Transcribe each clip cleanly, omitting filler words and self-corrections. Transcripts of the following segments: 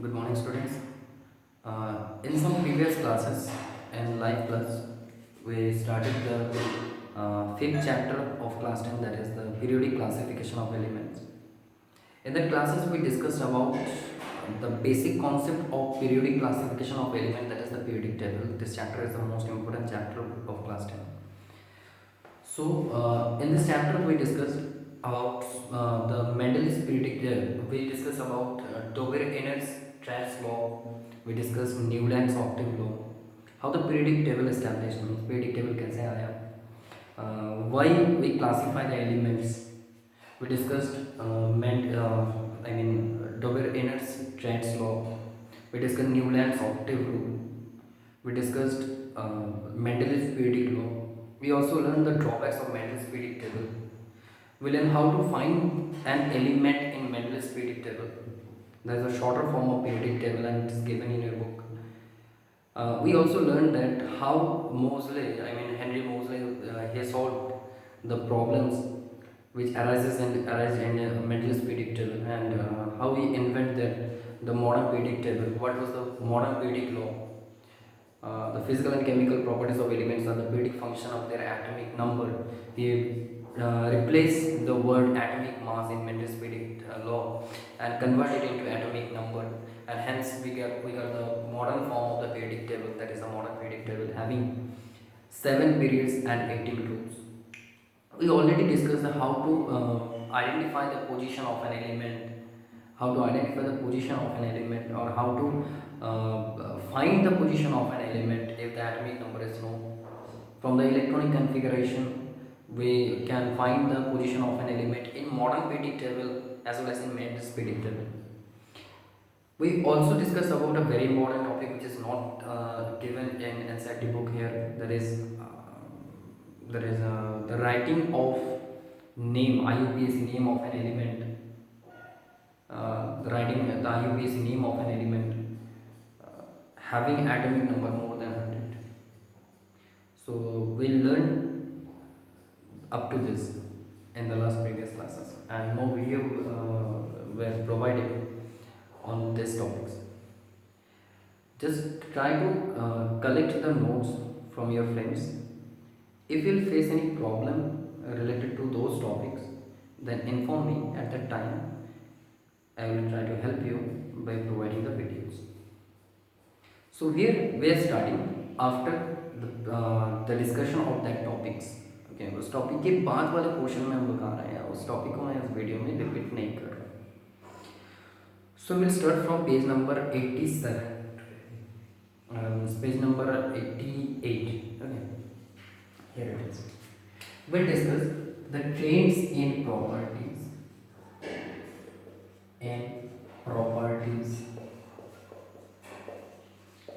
Good morning, students. In some previous classes in Life Plus, we started the fifth chapter of class 10, that is the periodic classification of elements. In that classes, we discussed about the basic concept of periodic classification of element, that is the periodic table. This chapter is the most important chapter of class 10. So, in this chapter, we discussed about the Mendel's periodic table. We discussed about Doberer-Ehner's Trash law. We discussed Newland's octave law. How the periodic table established means periodic table कैसे आया? Why we classify the elements? We discussed Doberer-Ehner's Trash law. We discussed Newland's octave rule. We discussed Mendel's periodic law. We also learned the drawbacks of Mendel's periodic table. We learn how to find an element in Mendel's periodic table. There is a shorter form of periodic table and it is given in your book. We also learned that how Henry Moseley, he solved the problems which arise in Mendel's periodic table, and how he invented the modern periodic table. What was the modern periodic law? The physical and chemical properties of elements are the periodic function of their atomic number. He replaced the word atomic mass in Mendel's periodic law and converted it into atomic number, and hence we got the modern form of the periodic table, that is the modern periodic table having 7 periods and 18 groups. We already discussed how to identify the position of an element, how to identify the position of an element, or how to find the position of an element if the atomic number is known. From the electronic configuration, we can find the position of an element in modern periodic table as well as in Mendel's periodic table. We also discussed about a very important topic which is not given in NCERT book here. There is the writing of name, IUPAC name of an element. The writing the IUPAC name of an element having atomic number more than 100. So we'll learn up to this in the last previous classes, and more video were provided on these topics. Just try to collect the notes from your friends. If you'll face any problem related to those topics, then inform me at that time. I will try to help you by providing the videos. So here we are starting after the discussion of that topics. Okay, उस topic के बाद वाले question में हम लोग आ रहे हैं, उस टॉपिक को मैं इस वीडियो में रिपीट नहीं कर रहा. So we'll start from page number 87. Page number 88. Okay, here it is. We'll discuss the traits in properties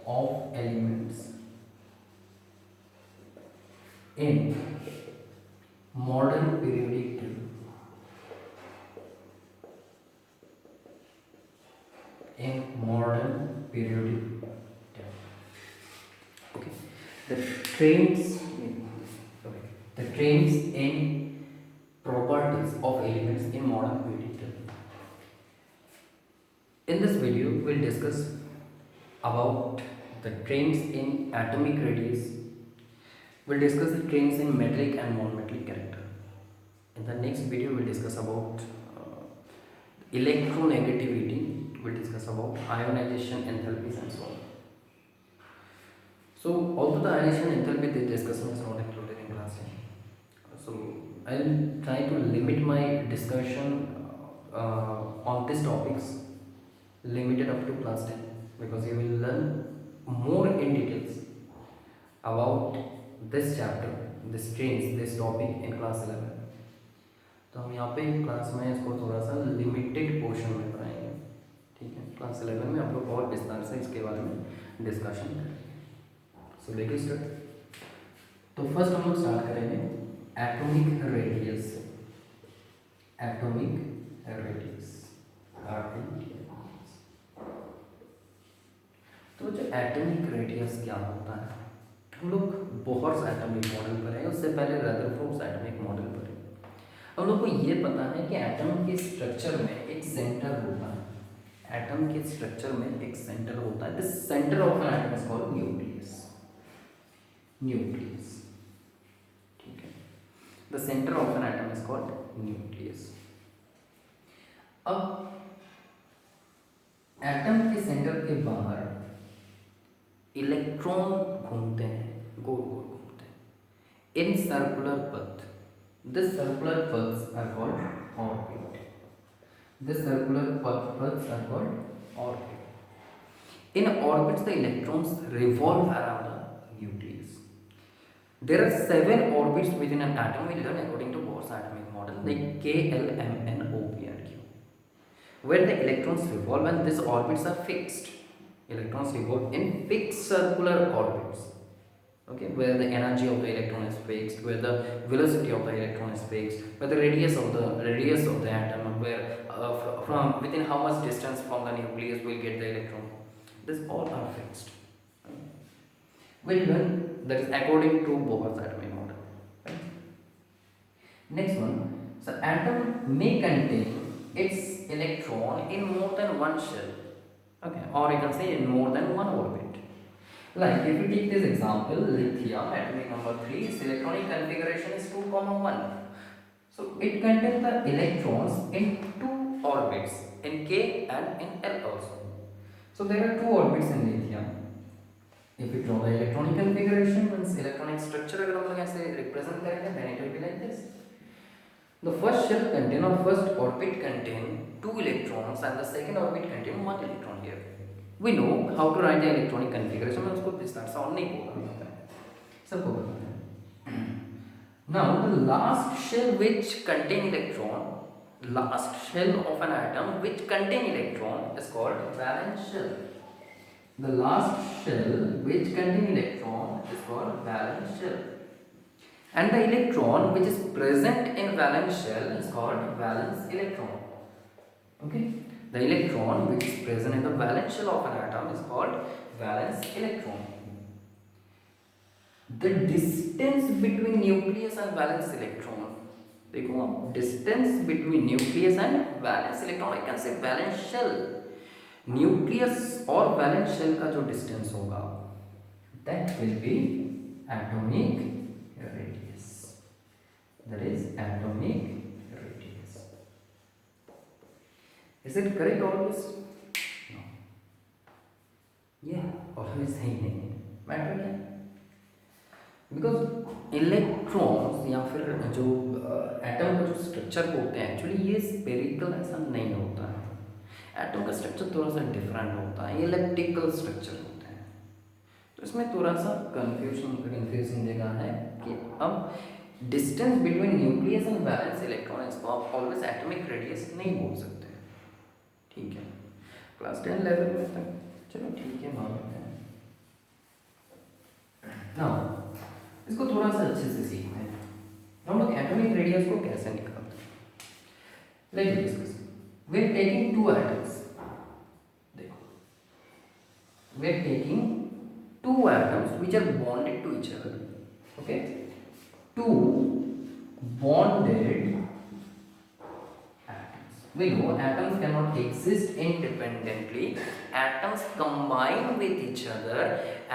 of elements in modern periodic table. In modern periodic table. Okay. The traits in properties of elements in modern periodic table. In this video, we'll discuss about the traits in atomic radius. We'll discuss the traits in metallic and non-metallic character. In the next video, we'll discuss about electronegativity. We'll discuss about ionization enthalpies and so on. So, although the ionization enthalpy this discussion is not included in class 10, so I'll try to limit my discussion on these topics, limited up to class 10, because you will learn more in details about this chapter, this trains, this topic in class 11. तो हम यहाँ पे class में इसको थोड़ा सा limited portion में पढ़ाएंगे, ठीक है. क्लास 11 में आप लोग और विस्तार से इसके बारे में डिस्कशन करेंगे. सो देखिए स्टार्ट. तो फर्स्ट हम लोग स्टार्ट करेंगे एटॉमिक रेडियस से. एटॉमिक रेडियस तो जो एटॉमिक रेडियस क्या होता है, हम लोग बोहर्स एटॉमिक मॉडल पर है, उससे पहले रदरफोर्ड एटॉमिक मॉडल पर है. हम लोग को ये पता है कि एटम के स्ट्रक्चर में एक सेंटर होता है. एटम के स्ट्रक्चर में एक सेंटर होता है. This centre of an atom is called nucleus. Nucleus, ठीक है. The centre of an atom is called nucleus. अब एटम के सेंटर के बाहर इलेक्ट्रॉन घूमते हैं, गोल गोल घूमते हैं in circular path. This circular paths are called orbit. This circular paths are called orbit. In orbits, the electrons revolve around the nucleus. There are 7 orbits within an atom. We learn according to Bohr's atomic model, like K, L, M, N, O, P, and Q, where the electrons revolve, and these orbits are fixed. Electrons revolve in fixed circular orbits. Okay, where the energy of the electron is fixed, where the velocity of the electron is fixed, where the radius of the atom, where from within how much distance from the nucleus we'll get the electron. This all are fixed. We learn that is according to Bohr's atomic model. Right? Next one, so atom may contain its electron in more than one shell. Okay, or you can say in more than one orbit. Like if we take this example, lithium atomic number 3, its electronic configuration is 2,1. So it contains the electrons in 2 orbits, in K and in L also. So there are 2 orbits in lithium. If we draw the electronic configuration, means electronic structure अगर हम लोग ऐसे represent करेंगे, then it will be like this. The first shell contain or first orbit contain 2 electrons and the second orbit contain 1 electron here. We know how to write the electronic configuration. मैं उसको विस्तार से और नहीं बोलूँगा, सबको बताते हैं. Now the last shell which contain electron, last shell of an atom which contain electron is called valence shell. The last shell which contain electron is called valence shell. And the electron which is present in valence shell is called valence electron. Okay. The electron which is present in the valence shell of an atom is called valence electron. The distance between nucleus and valence electron, देखो आप, distance between nucleus and valence electron, I can say valence shell, nucleus और valence shell का जो distance होगा, that will be atomic radius. That is atomic. Is it correct always? No. Yeah, always सही नहीं. Matter क्या? Because electrons या फिर जो एटम का जो स्ट्रक्चर होते हैं, एक्चुअली ये स्पेरिकल ऐसा नहीं होता है. एटम का स्ट्रक्चर थोड़ा सा डिफरेंट होता है, इलेक्ट्रिकल स्ट्रक्चर होते हैं. तो इसमें थोड़ा सा कंफ्यूजन देगा है कि अब distance between nucleus and valence electron इसको आप ऑलवेज एटॉमिक रेडियस नहीं बोल सकते. ठीक है, क्लास 10 लेवल में तक चलो ठीक है, मान लेते हैं. नाउ इसको थोड़ा सा अच्छे से सीखते हैं. हम लोग एटॉमिक रेडियस को कैसे निकालते हैं. Let's discuss. We are taking 2 atoms. देखो, we are taking 2 atoms which are bonded to each other. Okay, 2 bonded. We know atoms cannot exist independently. Atoms combine with each other.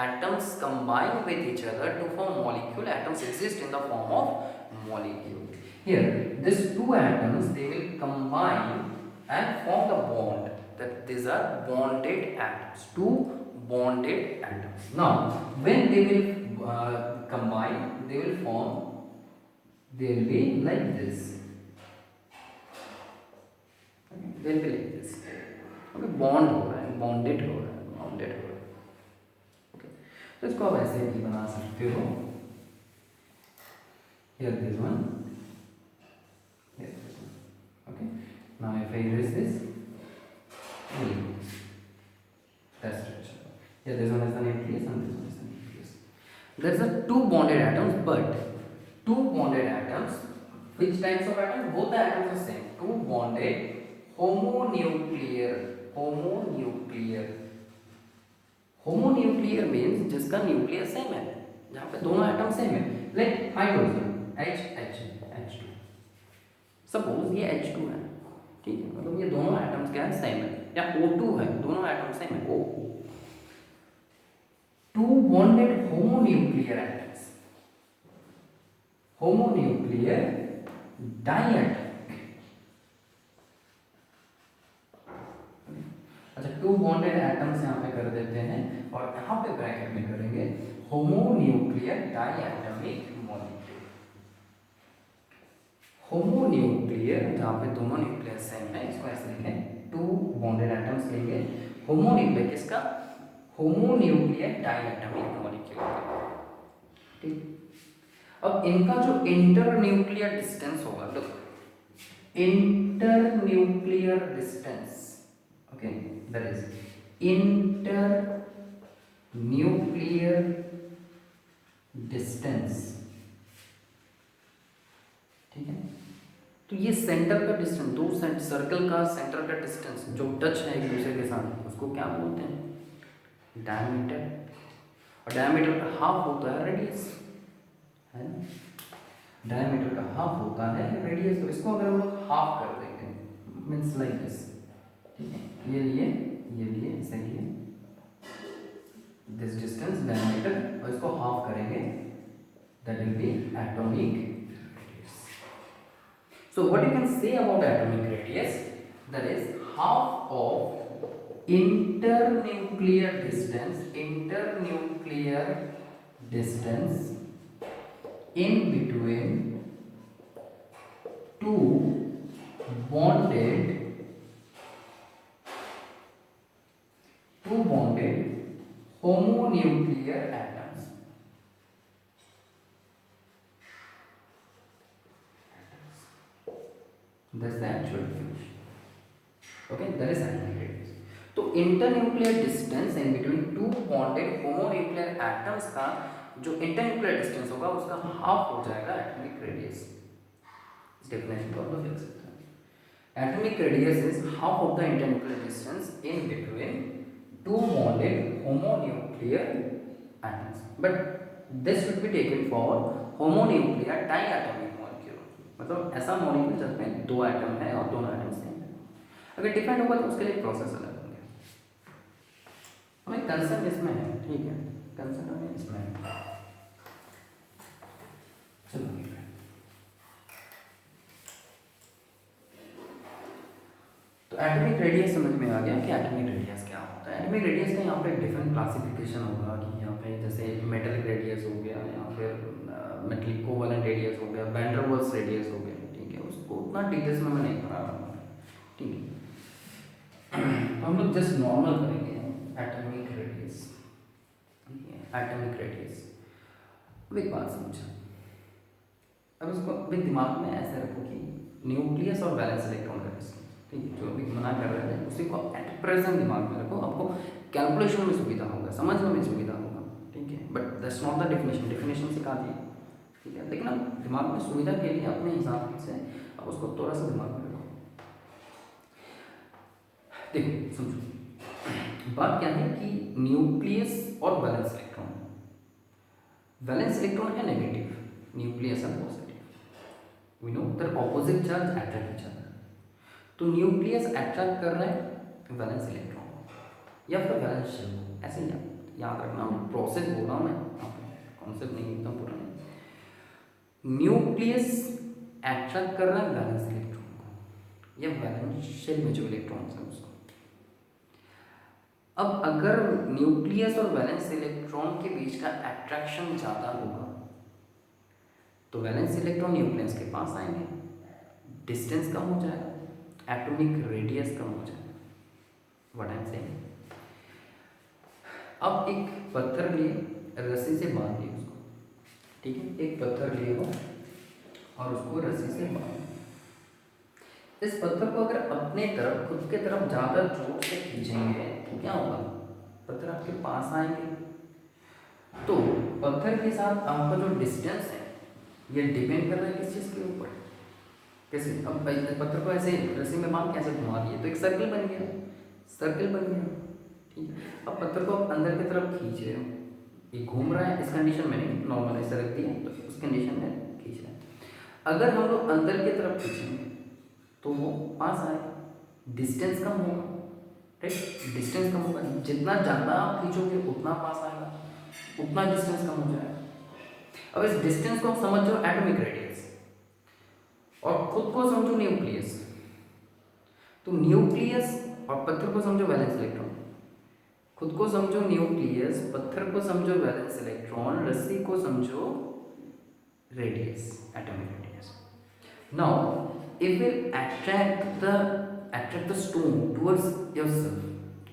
Atoms combine with each other to form molecule. Atoms exist in the form of molecule. Here, these 2 atoms, they will combine and form the bond. That these are bonded atoms. 2 bonded atoms. Now, when they will combine, they will form. They will be like this. They will be like this. Okay, bond हो रहा है, bonded हो रहा है, bonded हो रहा है. Okay, तो इसको आप ऐसे भी बना सकते हो. Here this one. Here this one. Okay. Now if I erase this, that's structure. Here this one is the nucleus and this one is the nucleus. There's a 2 bonded atoms, but 2 bonded atoms. Which types of atoms? Both the atoms are same. 2 bonded homonuclear. Homonuclear means जिसका nucleus same है, जहाँ पे दोनों atom same है. Like hydrogen H2. Suppose ये H2 है, ठीक है, मतलब ये दोनों एटम्स क्या है, सेम है. या O2 है, दोनों एटम सेम है, O। Two bonded homonuclear atoms, homonuclear diatom. अच्छा, टू बॉन्डेड एटम्स यहाँ पे कर देते हैं और यहाँ पे ब्रैकेट में करेंगे होमोन्यूक्लियर डाइएटमिक मॉलिक्यूल। होमोन्यूक्लियर, जहाँ पे दोनों न्यूक्लियर सेम है, इसको ऐसे लिखें, टू बॉन्डेड एटम्स लेंगे, होमोन्यूक्लियर किसका, होमोन्यूक्लियर डाइएटमिक मॉलिक्यूल। ठीक, अब इनका जो इंटरन्यूक्लियर डिस्टेंस होगा, लोग internuclear distance, okay, that is internuclear distance, ठीक है। तो ये सेंटर का डिस्टेंस, दो सर्कल का सेंटर का डिस्टेंस जो टच है एक दूसरे के साथ, उसको क्या बोलते हैं, डायमीटर। और डायमीटर का हाफ होता है रेडियस, है ना, डायमीटर का हाफ होता है रेडियस। तो इसको अगर हम लोग हाफ कर देंगे, मीन्स लाइक दिस, ठीक है, ये लिए ऐसे लिए दिस डिस्टेंस डायमीटर, और इसको हाफ करेंगे, that will be atomic radius. So what you can say about atomic radius, that is half of internuclear distance in between two bonded homonuclear atoms. That's the actual definition. Okay, that is atomic radius. तो internuclear distance in between two bonded homonuclear atoms का जो internuclear distance होगा उसका half हो जाएगा atomic radius. इस definition को आप लोग देख सकते हैं। Atomic radius is half of the internuclear distance in between two bonded homonuclear atoms, but this should be taken for homonuclear diatomic molecule, मतलब ऐसा मॉलिक्यूल जिसमें दो एटम है और दोनों एटम सेम है। अगर डिफरेंट होगा तो उसके लिए प्रोसेस अलग होंगे। हमें कंसर्न इसमें है, ठीक है, कंसर्न हमें इसमें है। चलो तो एटॉमिक रेडियस समझ में आ गया कि एटॉमिक रेडियस क्या होता है। एटॉमिक रेडियस का यहाँ पे डिफरेंट क्लासिफिकेशन होगा कि यहाँ पे जैसे मेटलिक रेडियस हो गया या फिर मेटलिक कोवेलेंट रेडियस हो गया, वैन डर वाल्स रेडियस हो गया, ठीक है, उसको उतना डिटेल्स में मैं नहीं पढ़ा रहा हूँ, ठीक है। हम लोग जस्ट नॉर्मल करेंगे एटॉमिक रेडियस, ठीक है, एटॉमिक रेडियस। अब एक बात समझो, अब इसको अपने दिमाग में ऐसे रखो कि न्यूक्लियस और वैलेंस इलेक्ट्रॉन का डिस्टेंस, ठीक है, जो अभी मना कर रहे थे उसी को एट प्रेजेंट दिमाग में रखो, आपको कैलकुलेशन में सुविधा होगा, समझने में सुविधा होगा, ठीक है, but that's not the definition सिखा दी, ठीक है, लेकिन अब दिमाग में सुविधा के लिए अपने हिसाब से अब उसको थोड़ा सा दिमाग में रखो। देखो समझो, बात क्या है कि न्यूक्लियस और वैलेंस इलेक्ट्रॉन, वैलेंस इलेक्ट्रॉन है नेगेटिव, न्यूक्लियस है positive, we know that opposite charge attract each other. तो न्यूक्लियस अट्रैक्ट कर रहा है वैलेंस इलेक्ट्रॉन या फिर वैलेंस शेल, ऐसे ही याद रखना, प्रोसेस बोल रहा हूँ मैं, कॉन्सेप्ट नहीं एकदम पुराना। न्यूक्लियस अट्रैक्ट कर रहा है वैलेंस इलेक्ट्रॉन को या वैलेंस शेल में जो इलेक्ट्रॉन्स है उसको। अब अगर न्यूक्लियस और वैलेंस इलेक्ट्रॉन के बीच का अट्रैक्शन ज़्यादा होगा तो वैलेंस इलेक्ट्रॉन न्यूक्लियस के पास आएंगे, डिस्टेंस कम हो जाएगा, एटॉमिक रेडियस कम हो जाएगा। व्हाट आई एम सेइंग, अब एक पत्थर लिए, रस्सी से बांध दिए उसको, ठीक है, एक पत्थर लिए हो और उसको रस्सी से बांध, इस पत्थर को अगर अपने तरफ खुद के तरफ ज़्यादा जोर से खींचेंगे तो क्या होगा, पत्थर आपके पास आएंगे। तो पत्थर के साथ आपका जो डिस्टेंस है ये डिपेंड कर रहा है किस चीज़ के ऊपर, कैसे। अब पत्थर को ऐसे रस्सी में बांध कैसे घुमा दिए तो एक सर्कल बन गया, ठीक है। अब पत्थर को आप अंदर की तरफ खींच रहे हो, ये घूम रहा है, इस कंडीशन में नहीं, नॉर्मल ऐसे रख दिया तो उस कंडीशन में खींच रहा है। अगर हम लोग अंदर की तरफ खींचेंगे तो वो पास आएगा, डिस्टेंस कम होगा, राइट। डिस्टेंस कम होगा, जितना ज़्यादा आप खींचोगे उतना पास आएगा, उतना डिस्टेंस कम हो जाएगा। अब इस डिस्टेंस को आप समझ जाओ एटॉमिक रेडियस, और खुद को समझो न्यूक्लियस। तो न्यूक्लियस और पत्थर को समझो वैलेंस इलेक्ट्रॉन, खुद को समझो न्यूक्लियस, पत्थर को समझो वैलेंस इलेक्ट्रॉन, रस्सी को समझो radius, atomic radius. Now if we attract the stone towards yourself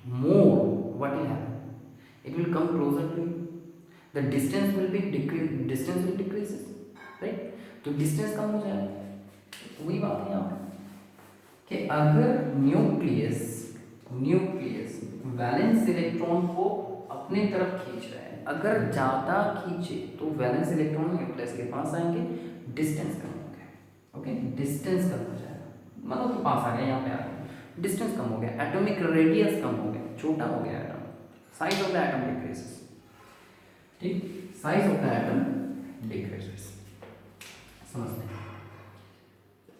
more, what will happen? It will come closer to you, the distance will be distance will decreases, right? तो distance कम हो जाएगा। वही बात है यहाँ पे कि अगर न्यूक्लियस वैलेंस इलेक्ट्रॉन को अपने तरफ खींच रहा है, अगर ज़्यादा खींचे तो वैलेंस इलेक्ट्रॉन न्यूक्लियस के पास आएंगे, डिस्टेंस कम हो गया, ओके, डिस्टेंस कम हो जाएगा, मतलब तो पास आ गया, यहाँ पे आ गया, डिस्टेंस कम हो गया, एटॉमिक रेडियस कम हो गया, छोटा हो गया atom, size of the atom decreases, ठीक, size of the atom decreases. समझते हैं।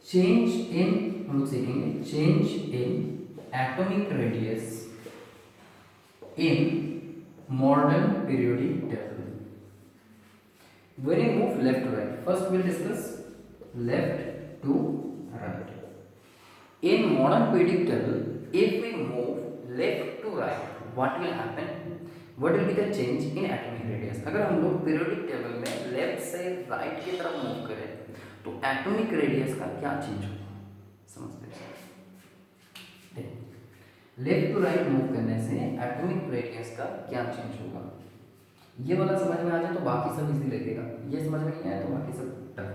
चेंज इन, हम लोग सीखेंगे change in atomic radius in modern periodic table. When you move left to right, first we will discuss left to right. In modern periodic table, if we move left to right, what will happen? What will be the change in atomic radius? अगर हम लोग periodic table में left से right की तरफ move करें तो atomic radius का क्या change होगा, समझते हैं। लेफ्ट टू राइट मूव करने से एटॉमिक रेडियस का क्या चेंज होगा, ये वाला समझ में आ जाए तो बाकी सब इजी लगेगा, ये समझ में नहीं आया तो बाकी सब tough.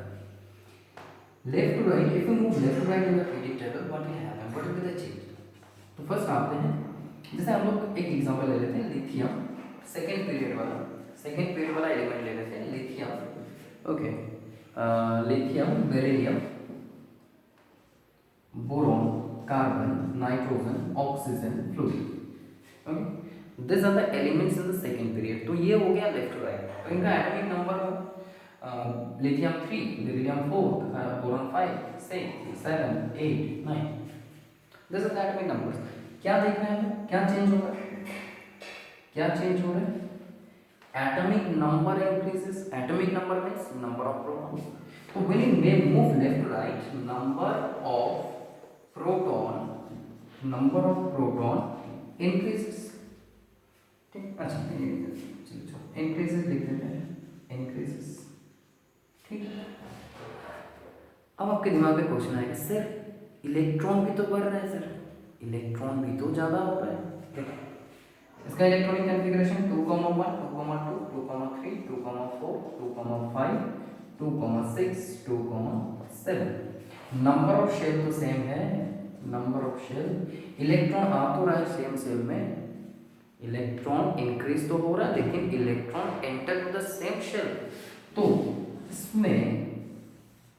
Left to right, if you move left to right in the periodic table, what will happen, what will be the change. तो फर्स्ट आते हैं, जैसे हम लोग एक एग्जांपल ले लेते हैं, लिथियम, सेकंड पीरियड वाला एलिमेंट ले लेते हैं, lithium, okay, lithium, beryllium, boron, carbon, nitrogen, oxygen, fluorine, okay, this are the elements in the second period. तो ये हो गया लेफ्ट टू राइट, तो इनका atomic number lithium 3, beryllium 4, boron 5, 6, 7, 8, 9, this are the atomic numbers. क्या देख रहे हैं, क्या चेंज हो रहा है, क्या चेंज हो रहा है, atomic number increases, atomic number means number of proton. तो when you move left to right, number of proton increases, ठीक, अच्छा चलो increases लिख देते हैं, increases, ठीक। अब आपके दिमाग में क्वेश्चन आएगा, सर इलेक्ट्रॉन भी तो बढ़ रहा है, सर इलेक्ट्रॉन भी तो ज़्यादा हो रहा है, देखो इसका electronic configuration 2,1, 2,2, 2,3, 2,4, 2,5, 2,6, 2,7, number of shell तो सेम है, नंबर ऑफ शेल, इलेक्ट्रॉन आ तो रहा है सेम शेल में, इलेक्ट्रॉन इंक्रीज तो हो रहा है, लेकिन electron enter to the same shell, तो इसमें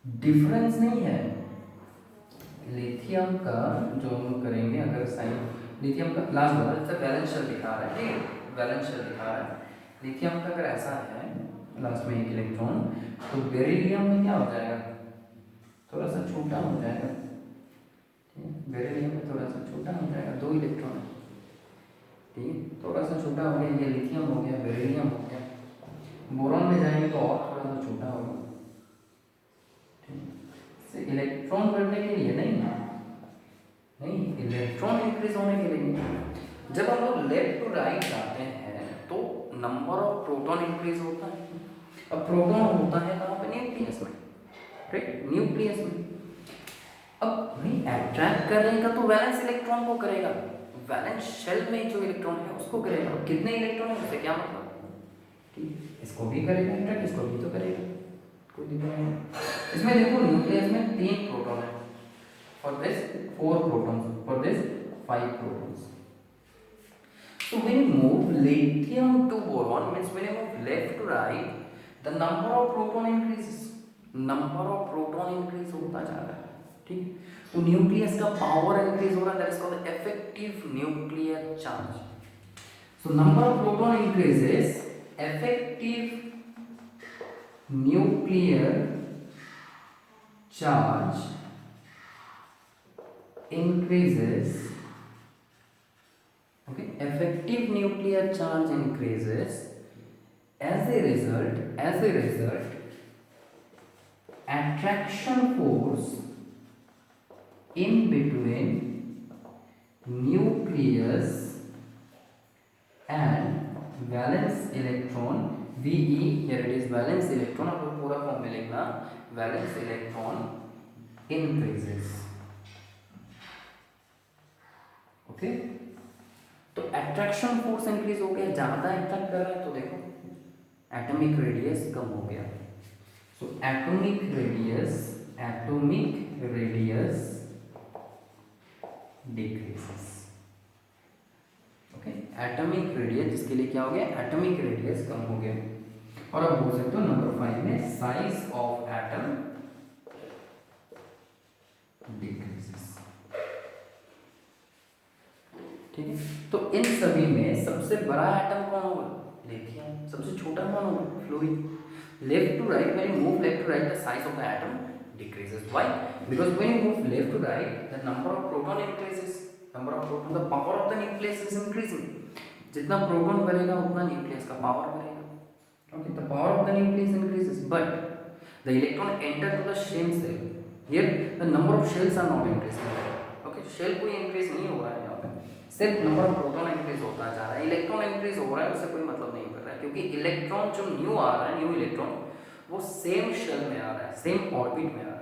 डिफरेंस नहीं है। लिथियम का जो हम करेंगे, अगर साइन लिथियम का लास्ट वाला जैसे वैलेंस शेल दिखा रहा है, ठीक है, वैलेंस शेल दिखा रहा है, लिथियम का अगर ऐसा है लास्ट में एक इलेक्ट्रॉन, तो बेरिलियम में क्या हो जाएगा, थोड़ा सा छोटा हो जाएगा, ठीक है, बेरिलियम में थोड़ा सा छोटा हो जाएगा, 2 इलेक्ट्रॉन, ठीक है, थोड़ा सा छोटा हो गया, ये लिथियम हो गया, बेरिलियम हो गया, बोरॉन में जाएंगे तो और थोड़ा सा छोटा होगा, ठीक है, इलेक्ट्रॉन बढ़ने के लिए नहीं, इलेक्ट्रॉन इंक्रीज होने के लिए। जब हम लोग लेफ्ट टू राइट जाते हैं तो नंबर ऑफ प्रोटॉन इंक्रीज होता है, अब प्रोटॉन होता है कहाँ पे, न्यूक्लियस में, राइट, न्यूक्लियस में। अब भाई अट्रैक्ट करने का तो वैलेंस इलेक्ट्रॉन को करेगा, वैलेंस शेल में जो इलेक्ट्रॉन है उसको करेगा, और कितने इलेक्ट्रॉन है उससे क्या मतलब, ठीक, इसको भी करेगा अट्रैक्ट, इसको भी तो करेगा, कोई दिक्कत नहीं। इसमें देखो न्यूक्लियस में 3 प्रोटॉन है, for this 4 protons, for this 5 protons. So when you move lithium to boron, means when you move left to right, the number of proton increases, number of proton increase होता जा रहा है, ठीक, तो nucleus का power increase हो रहा है, that is called effective nuclear charge. So number of proton increases, effective nuclear charge increases Okay, effective nuclear charge increases as a result attraction force in between nucleus and valence electron VE, here it is valence electron, आपको पूरा form में लिखना, valence electron increases. Okay, तो attraction force increase हो गया, ज्यादा attract कर रहा है तो देखो एटॉमिक रेडियस कम हो गया. So atomic radius decreases. Okay, atomic radius जिसके लिए क्या हो गया, एटॉमिक रेडियस कम हो गया. और अब बोल सकते हो नंबर 5 में साइज ऑफ एटम डिक्रीजेस. ठीक है, तो इन सभी में सबसे बड़ा एटम कौन होगा, लिथियम. सबसे छोटा कौन होगा, fluorine. Left to right, when you move left to right the size of the atom decreases. Why? Because when you move left to right, the number of proton increases. The power of the nucleus is increasing. जितना proton बढ़ेगा उतना nucleus का power बढ़ेगा. Okay, the power of the nucleus increases, but the electron enter to the same cell. Here the number of shells are not increasing. Okay, shell कोई increase नहीं हो रहा है यहाँ पे, सिर्फ नंबर ऑफ प्रोटॉन इंक्रीज होता जा रहा है. इलेक्ट्रॉन इंक्रीज हो रहा है उससे कोई मतलब नहीं कर रहा है, क्योंकि इलेक्ट्रॉन जो न्यू आ रहा है, न्यू इलेक्ट्रॉन वो सेम शेल में आ रहा है, सेम ऑर्बिट में आ रहा है.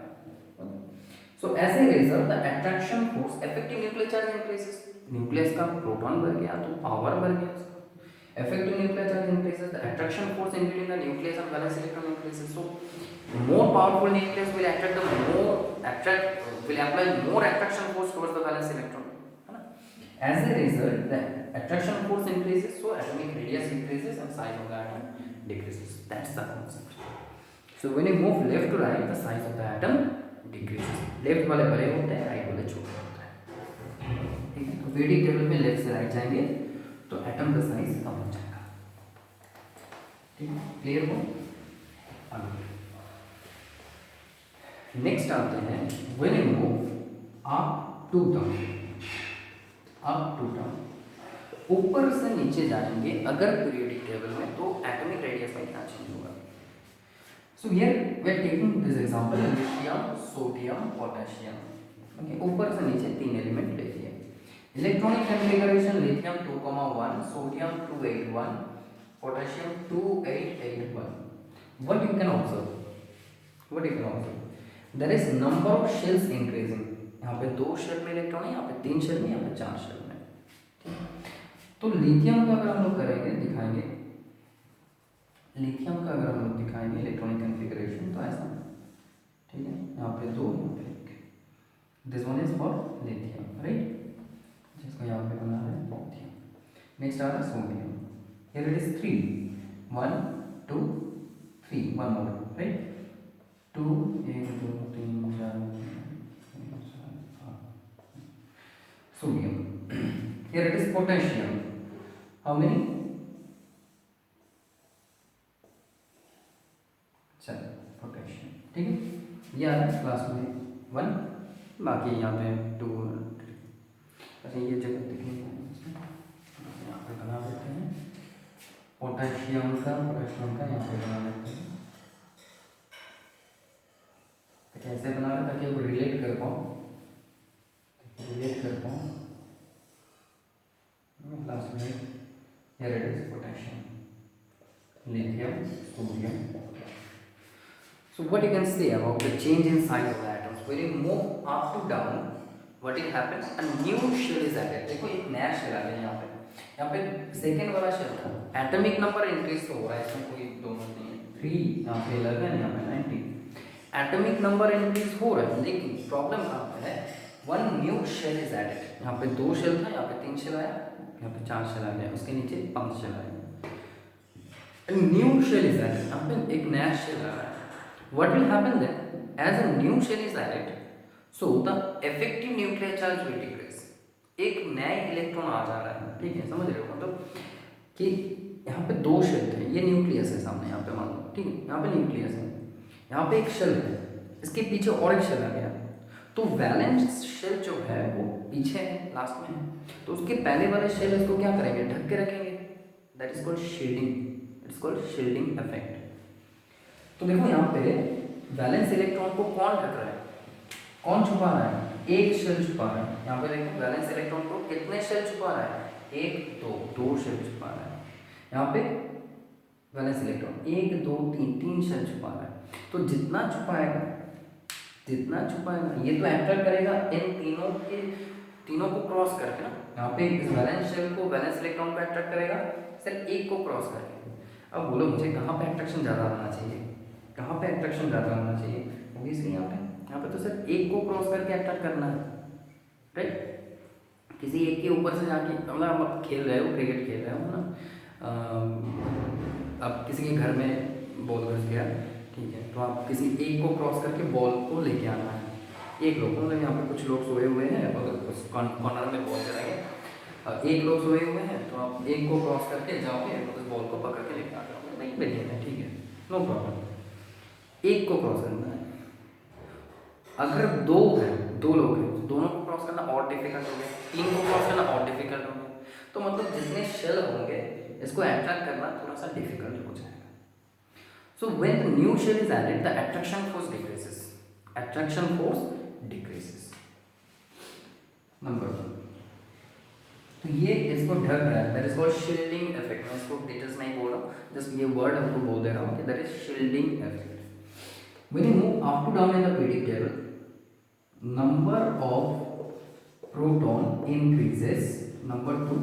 So as a result the attraction force, effective nuclear charge increases. Nucleus का प्रोटॉन बढ़ गया तो पावर बढ़ गया उसका. Effective nuclear charge increases, the attraction force in between the nucleus and valence electron increases. So more powerful nucleus will apply more attraction force towards the valence electron. As a result, the attraction force increases, so atomic radius increases and size of the atom decreases. That's the concept. So when you move left to right, the size of the atom decreases. Left वाले बड़े होते हैं, right वाले छोटे होते हैं. ठीक है, तो पीरियोडिक टेबल में लेफ्ट से राइट जाएंगे तो एटम का साइज कम हो जाएगा. ठीक है, क्लियर हो? नेक्स्ट आते हैं when you move up to down. ऊपर से नीचे जाएंगे अगर पीरियोडिक टेबल में तो एटॉमिक रेडियस में क्या चेंज होगा. So here we are taking this example lithium, sodium, potassium. Okay, ऊपर से नीचे तीन एलिमेंट ले लिए. Electronic configuration lithium 2,1, sodium 281, potassium 2881. What you can observe? There is number of shells increasing. यहाँ पे 2 शेल में इलेक्ट्रॉन है, यहाँ पे 3 शेल में, यहाँ पे 4 शेल में. तो लिथियम का अगर हम लोग करेंगे, दिखाएंगे लिथियम का अगर हम लोग दिखाएंगे इलेक्ट्रॉनिक कॉन्फ़िगरेशन तो ऐसा. ठीक है, यहाँ पे 2, यहाँ पे 1. This one is for lithium, right, जिसको यहाँ पे बना है लिथियम. नेक्स्ट आ रहा है sodium. Here it is 3, 1 2 3, one more, right. 2 1 2 3 4 sodium. Here it is potassium. How many? 7 potassium. ठीक है, ये आ रहा है क्लास में 1, बाकी यहाँ पे 2 3. अच्छा, ये जगह देखिए, यहाँ पे बना देते हैं पोटेशियम का यहाँ पे बना देते हैं. कैसे बना रहे ताकि वो रिलेट कर पाऊँ. लास्ट में here it is potassium, lithium, sodium. So what you can say about the change in size of the atoms when you move up to down, what will happen, a new shell is added. देखो एक नया shell आ गया यहाँ पे second वाला shell था. Atomic number increase तो हो रहा है, इसमें कोई दो मत नहीं है. 3 यहाँ पे 11, यहाँ पे 19. एटॉमिक नंबर इंक्रीज हो रहा है, लेकिन प्रॉब्लम कहाँ पे है, one new shell is added. यहाँ पे 2 शेल था, यहाँ पे 3 शेल आया, यहाँ पे 4 शेल आ गया, उसके नीचे 5 शेल आया. न्यू शेल इज एडेड, यहाँ पे एक नया शेल आ रहा है. What will happen then, as a new shell is added, so the effective nuclear charge will decrease. एक नया इलेक्ट्रॉन आ जा रहा है. ठीक है, समझ रहे हो, मतलब कि यहाँ पे 2 शेल थे, ये न्यूक्लियस है सामने, यहाँ पे मान लो. ठीक है, यहाँ पे न्यूक्लियस है, यहाँ पे एक शेल है, इसके पीछे और एक शेल आ गया. तो वैलेंस शेल जो है वो पीछे है, लास्ट में है, तो उसके पहले वाले शेल इसको क्या करेंगे, ढक के रखेंगे। That is called shielding, it's called shielding effect. तो देखो यहाँ पे वैलेंस इलेक्ट्रॉन को कौन ढक रहा है, कौन छुपा रहा है, एक शेल छुपा रहा है। यहाँ पे देखो वैलेंस इलेक्ट्रॉन को कितने शेल छुपा रहा है, एक दो शेल छुपा रहा है। यहाँ पे वैलेंस इलेक्ट्रॉन एक दो तीन शेल छुपा रहा है। तो जितना छुपाएगा ये तो एंटर करेगा इन तीनों को क्रॉस करके ना। यहाँ पे इस वैलेंस शेल को, वैलेंस इलेक्ट्रॉन को अट्रैक्ट करेगा सिर्फ एक को क्रॉस करके। अब बोलो मुझे कहाँ पे अट्रैक्शन ज़्यादा होना चाहिए, कहाँ पे अट्रैक्शन ज़्यादा होना चाहिए, ऑब्वियसली यहाँ पे तो सिर्फ एक को क्रॉस करके अट्रैक्ट करना है, राइट। किसी एक के ऊपर से जाके, मतलब आप खेल रहे हो, क्रिकेट खेल रहे हो ना, अब किसी के घर में बॉल घुस गया, ठीक है, तो आप किसी एक को क्रॉस करके बॉल को लेके आना है। एक लोग, मतलब यहाँ पे कुछ लोग सोए हुए हैं, अगर उस कॉर्नर में बॉल चलाएंगे, एक लोग सोए हुए हैं, तो आप एक को क्रॉस करके जाओगे तो उस बॉल को पकड़ के लेके आ जाओगे, नहीं बढ़िया है, ठीक है, नो प्रॉब्लम। एक को क्रॉस करना है। अगर दो लोग हैं तो दोनों को क्रॉस करना और डिफिकल्ट हो गया, तीन को क्रॉस करना और डिफिकल्ट हो गया। तो मतलब जितने शेल होंगे इसको अट्रैक्ट करना थोड़ा सा डिफिकल्ट हो जाएगा। So when the new shell is added, the attraction force decreases. Attraction force decreases. Number 1. तो ये इसको ढक रहा है, that is called shielding effect. मैं इसको डिटेल्स नहीं बोल रहा हूँ, जस्ट ये वर्ड आपको बोल दे रहा हूँ कि that is shielding effect. When you move up to down in the periodic table, number of proton increases. Number 2,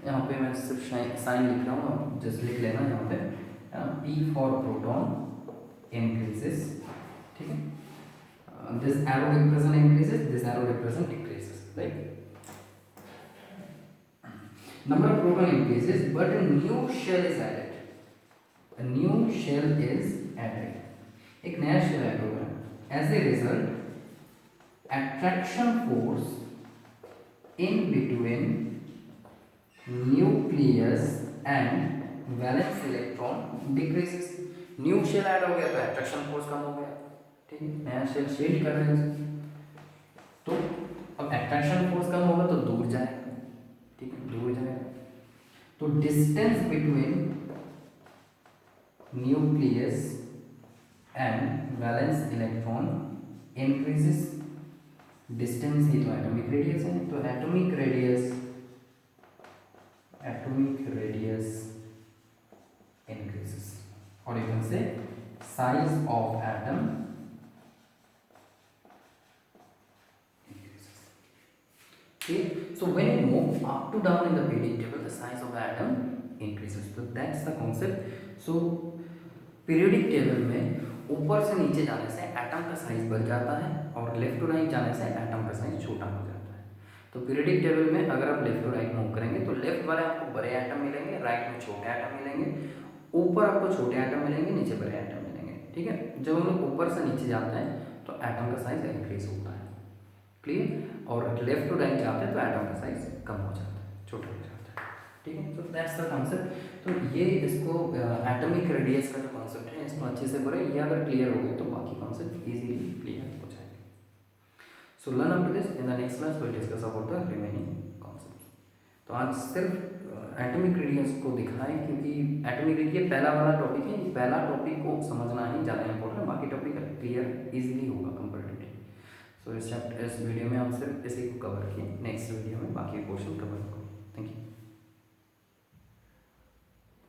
यहाँ पे मैं सिर्फ साइन लिख रहा हूँ, जस्ट लिख लेना यहाँ पे, P for proton increases, ठीक है, this arrow represent increases, this arrow represent decreases, right? Number of proton increases, but a new shell is added. A new shell is added. एक नया शेल ऐड होगा। As a result, attraction force in between nucleus and valence electron decreases. New shell add हो गया तो attraction force कम हो गया, ठीक है, नया शेल शेड कर रहे हैं, तो अब अट्रैक्शन फोर्स कम होगा तो दूर जाएगा, ठीक है, दूर जाएगा। तो distance between nucleus and valence electron increases. Distance ही तो एटॉमिक रेडियस है, तो atomic radius increases, or you can say size of atom increases. Okay, so when you move up to down in the periodic table, the size of atom increases. So that's the concept. So periodic table में ऊपर से नीचे जाने से atom का size बढ़ जाता है और लेफ्ट टू राइट जाने से एटम का साइज छोटा हो जाता है। तो पीरियडिक टेबल में अगर आप लेफ्ट टू राइट मूव करेंगे तो लेफ्ट वाले आपको बड़े एटम मिलेंगे, राइट में छोटे एटम मिलेंगे, ऊपर आपको छोटे एटम मिलेंगे, नीचे बड़े एटम मिलेंगे, ठीक है। जब हम लोग ऊपर से नीचे जाते हैं तो एटम का साइज इंक्रीज होता है, क्लियर, और लेफ्ट टू राइट जाते हैं तो एटम का साइज कम हो जाता है, छोटा हो जाता है, ठीक है। तो दैट्स द कॉन्सेप्ट। तो ये इसको एटॉमिक रेडियस का जो कॉन्सेप्ट है इसको अच्छे से पढ़े, ये अगर क्लियर हो गए तो बाकी कॉन्सेप्ट इजीली क्लियर हो जाएंगे। So learn up to this, in the next class will discuss about the remaining concepts. तो आज सिर्फ एटॉमिक रेडियस को दिखाएं क्योंकि एटॉमिक रेडियस पहला वाला टॉपिक है, पहला टॉपिक को समझना ही ज़्यादा इंपॉर्टेंट है, बाकी टॉपिक क्लियर इजीली होगा कंपैरेटिवली। सो इस वीडियो में हम सिर्फ इसी को कवर किए, नेक्स्ट वीडियो में बाकी क्वेश्चन कवर